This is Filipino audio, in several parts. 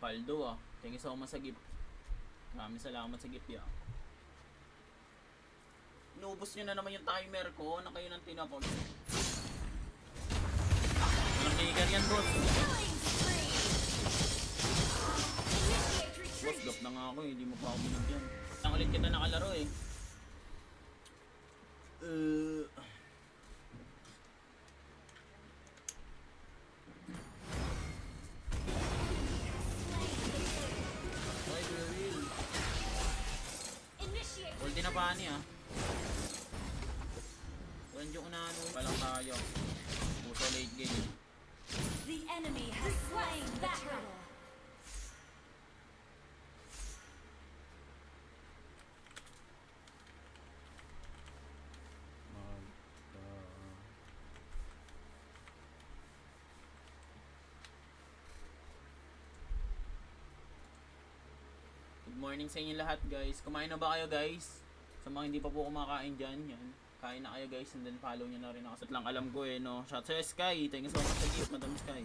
Paldo ah. Thank you so much sa gift. Maraming salamat sa gift ya. Inubos nyo na naman yung timer ko na kayo ng tinapos. Walang trigger yan, boss. Boss, gap na nga ako eh. Hindi mo pa ako binigyan. Ang ulit kita nakalaro eh. Ulti na pa niya. Ganyan ko na ano. Palang tayo. Puso late game. The enemy has slain the turtle. Good morning sa inyo lahat guys. Kumain na ba kayo guys? Sa mga hindi pa po kumakain dyan, yan. Kain na kayo guys and then follow nyo na rin ako. Sa lang alam ko eh no. Shout sa Sky. Thank you so much sa gift, Madam Sky.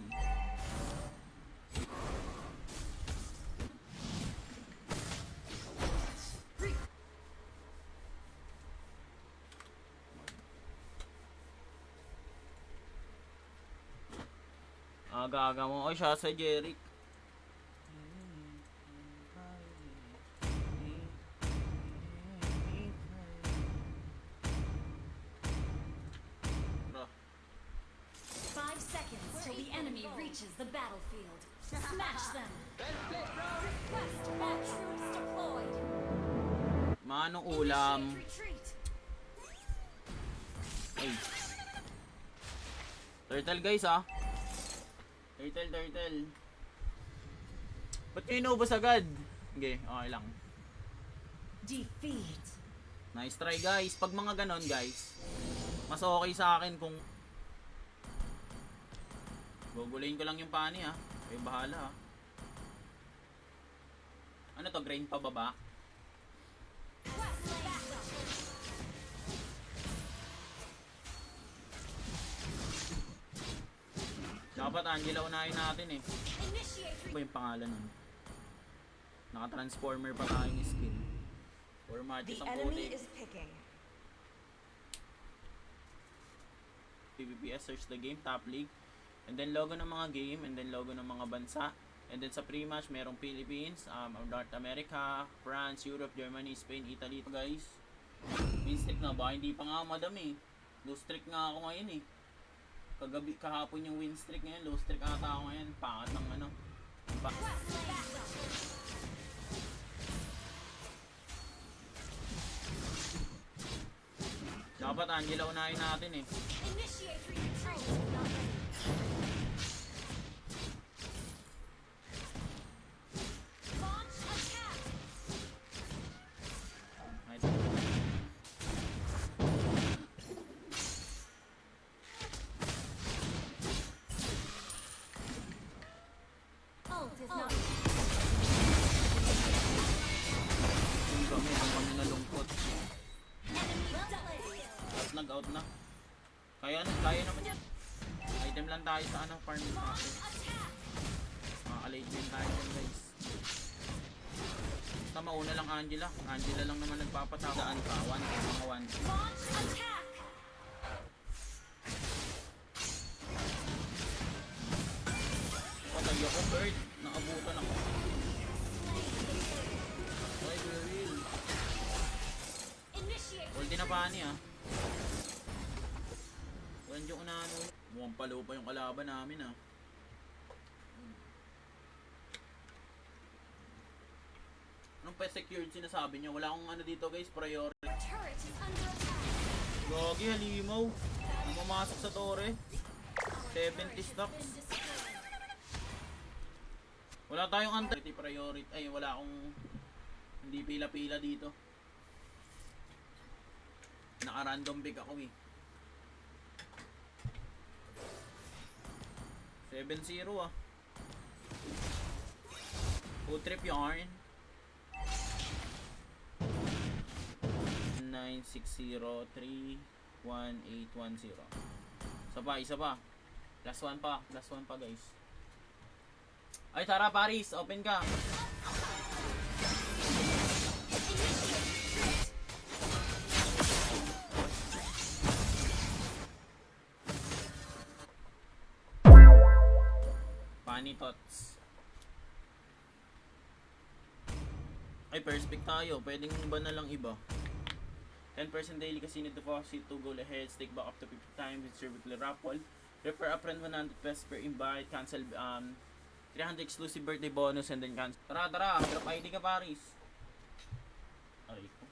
Aga-aga mo. Oy, shout sa Jeric. Till the enemy reaches the battlefield. Smash them. Request all troops deployed. Manong ulam. Ay. Turtle guys ah. Turtle. Ba't nyo inubos agad? Okay, okay lang. Defeat. Nice try guys. Pag mga ganon guys, mas okay sa akin kung gugulayin ko lang yung pani ah. Kayo bahala ah. Ano to? Grain pa baba? Dapat Angela unahin natin eh. Ano ba yung pangalan nun? Naka-transformer pa tayong skin. Or matches ang puti. PvPS, search the game, top league. And then logo ng mga game, and then logo ng mga bansa. And then sa pre-match, merong Philippines, North America, France, Europe, Germany, Spain, Italy. Guys, win streak na ba? Hindi pa nga madam eh. Low streak nga ako ngayon eh. Kagabi, kahapon yung win streak ngayon, low streak ata ako ngayon. Pangat ng ano. Dapat Angela unahin natin eh. Kami nalungkot. Nag-out na. Kaya naman yan. Item lang tayo sa ano, farming natin. Alate din tayo dyan guys. Basta mauna lang Angela. Angela lang naman nagpapatawag. Daan pa, 1 mga 1. Patay ako bird. Naabutan ako. Okay, Beryl. Ulti na pa niya. Ganyan ko na ano. Mukhang palo pa yung kalaban namin ah. Anong pa secured sinasabi niya? Wala akong ano dito guys, priority. Gogi, halimaw. Namamasok sa tore. 70 stocks. Wala tayong priority. Ay, wala akong hindi pila-pila dito. Naka-random pick ako eh. 7-0 ah. Food trip yarn. 960311810. Isa pa. Last one pa guys. Ay, tara Paris, open ka. Funny thoughts. Ay, first pick tayo. Pwedeng ba na lang iba? 10% daily casino deposit to go ahead, stake back up to 50 times with your weekly raffle. Refer a friend 100 pesos per invite, cancel 300 exclusive birthday bonus and then cancel. Tara, tara, drop ID ka Paris. Ay ko.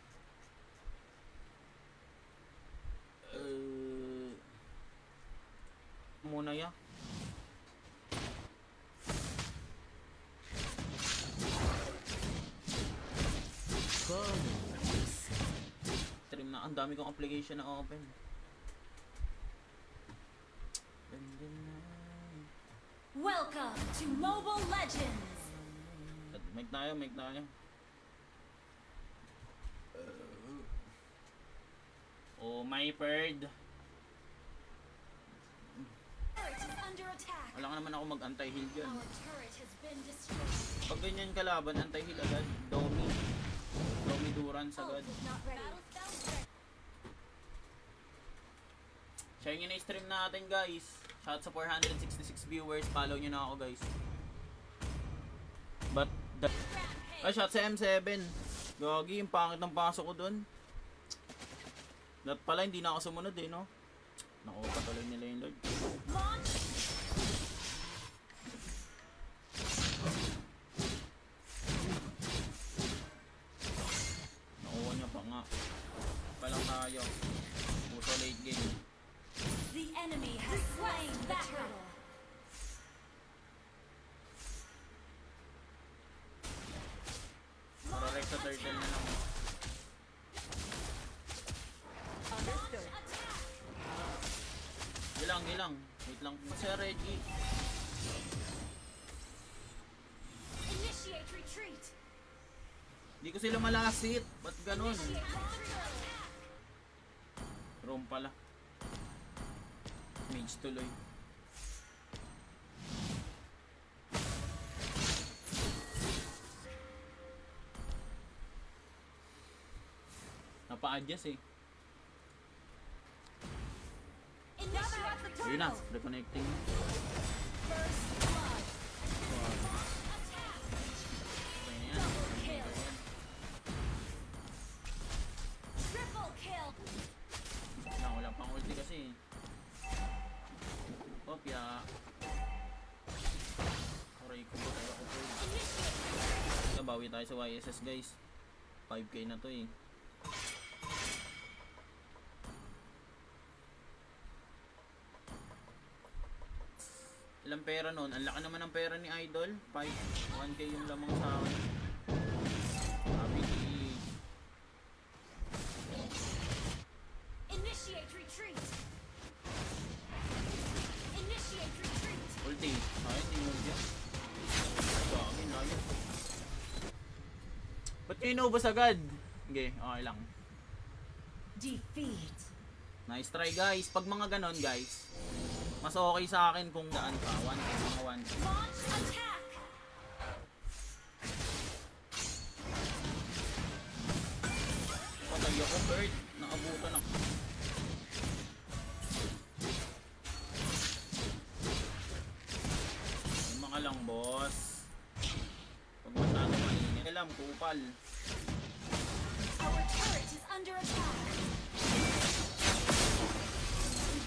Muna ya. Stream na, ang dami kong application na open. Welcome to Mobile Legends! Mic tayo, mic tayo. Oh my bird. Turret is under attack. Wala ka naman ako mag-anti-heal dyan. Our turret has been destroyed. Pag ganyan kalaban, anti-heal agad. Domi Durance agad. Ult is not ready. Share nyo na yung stream natin guys. Shout sa 466 viewers. Follow nyo na ako guys. But ay, shot sa M7. Gagi, yung pangit ng pasok ko dun. That pala, hindi na ako sumunod eh, no? Naku, patuloy nila yung Lord. Launch! Nakuha niya pa nga. Palang tayo. Puto late game. The enemy has slain the turtle. Mararek sa turtle na lang. Gilang. Wait lang. Masaya Reggie. Initiate retreat. Hindi ko sila malasit. Ba't ganun? Initiate retreat. Roam pala. Mage tuloy. Napa-adjust eh. Initiate the Ayun na, turtle. reconnecting. First blood. Okay na yan. Double kill. Triple kill. Wala pang ulti kasi. Kopya. Aray ko ba tayo ako po. Nabawi tayo sa YSS guys. 5k na to eh. Ilang pera nun? Ang laki naman ng pera ni Idol. 1k yung lamang sa akin. Sabi ni Initiate retreat. Initiate retreat. ulti. Ay, hindi mo dyan. Ay, dami layo. Ba't nyo inubos agad? Okay, okay lang. Defeat. Nice try guys. Pag mga ganon guys, mas okay sa akin kung daan pa. 1k, mga 1k. Launch attack. Patay ako, bird. Naabutan ako. Yung mga lang, boss. Pag masyado mainit, alam, kupal. Our turret is under attack.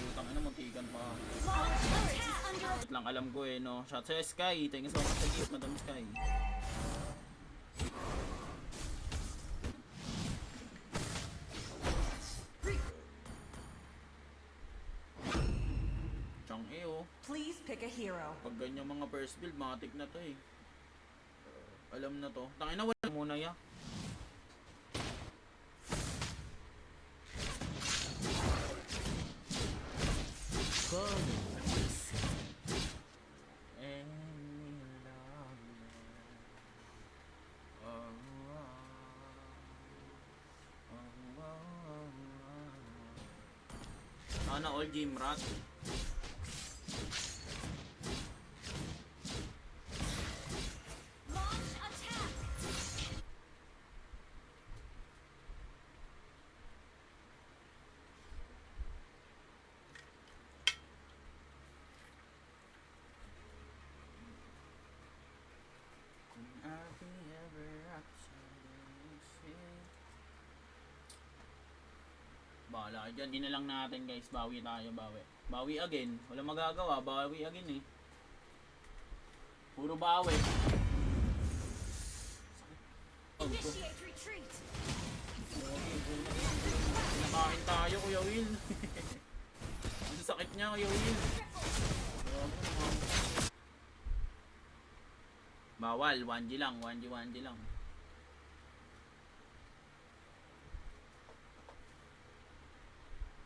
Butang ano, muntikan pa. Our turret is under attack. Wait lang, alam ko eh, no. Shot sa Sky. Thank you so much sa gift, Madam Sky. Chang eh, oh. Please pick a hero. Pag ganyan mga first build, matik na to eh. Alam na to. Tangina, wala muna ya. Sana all game rat. Bahala ka dyan. Di na lang natin guys. Bawi tayo, bawi. Bawi again. Wala magagawa. Bawi again eh. Puro bawi. Initiate retreat. Nakain tayo, Kuya Will. Ang sakit niya, Kuya Will. Bawal, 1G lang, 1G lang.